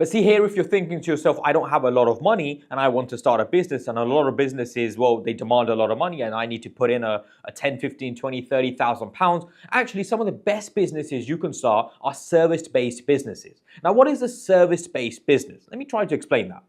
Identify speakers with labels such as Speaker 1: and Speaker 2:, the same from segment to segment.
Speaker 1: But see here, if you're thinking to yourself, I don't have a lot of money and I want to start a business, and a lot of businesses, well, they demand a lot of money and I need to put in a 10, 15, 20, 30,000 pounds. Actually, some of the best businesses you can start are service-based businesses. Now, what is a service-based business? Let me try to explain that.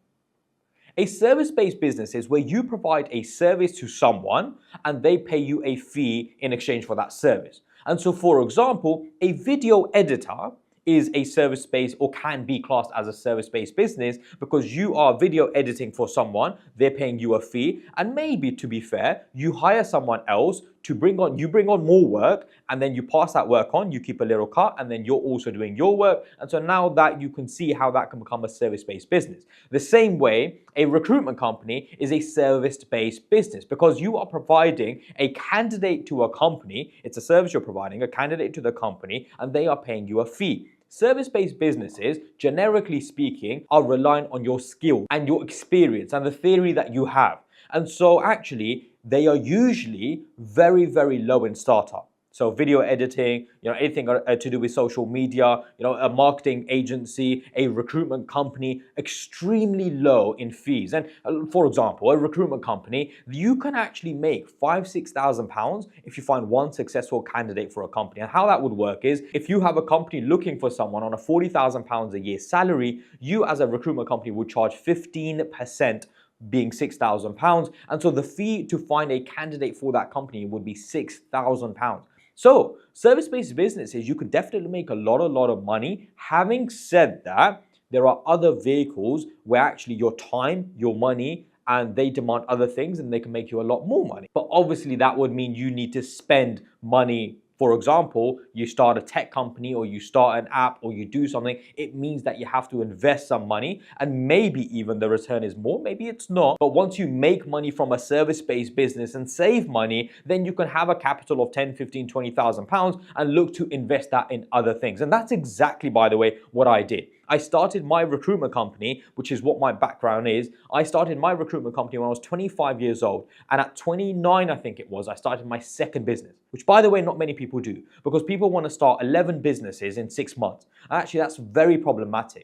Speaker 1: A service-based business is where you provide a service to someone and they pay you a fee in exchange for that service. And so, for example, a video editor is a service-based, or can be classed as a service-based business, because you are video editing for someone, they're paying you a fee, and maybe, to be fair, you hire someone else to bring on more work, and then you pass that work on, you keep a little cut, and then you're also doing your work. And so now that you can see how that can become a service-based business. The same way, a recruitment company is a service-based business, because you are providing a candidate to a company. It's a service you're providing, a candidate to the company, and they are paying you a fee. Service-based businesses, generically speaking, are reliant on your skill and your experience and the theory that you have. And so actually, they are usually very, very low in startup. So video editing, anything to do with social media, a marketing agency, a recruitment company, extremely low in fees. And for example, a recruitment company, you can actually make £5,000-6,000 if you find one successful candidate for a company. And how that would work is, if you have a company looking for someone on a £40,000 a year salary, you as a recruitment company would charge 15%, being £6,000. And so the fee to find a candidate for that company would be £6,000. So service-based businesses, you could definitely make a lot of money. Having said that, there are other vehicles where actually your time, your money, and they demand other things and they can make you a lot more money. But obviously that would mean you need to spend money. For example, you start a tech company, or you start an app, or you do something, it means that you have to invest some money, and maybe even the return is more, maybe it's not. But once you make money from a service-based business and save money, then you can have a capital of 10, 15, 20,000 pounds and look to invest that in other things. And that's exactly, by the way, what I did. I started my recruitment company, which is what my background is. I started my recruitment company when I was 25 years old. And at 29, I think it was, I started my second business, which, by the way, not many people do, because people want to start 11 businesses in 6 months. And actually, that's very problematic.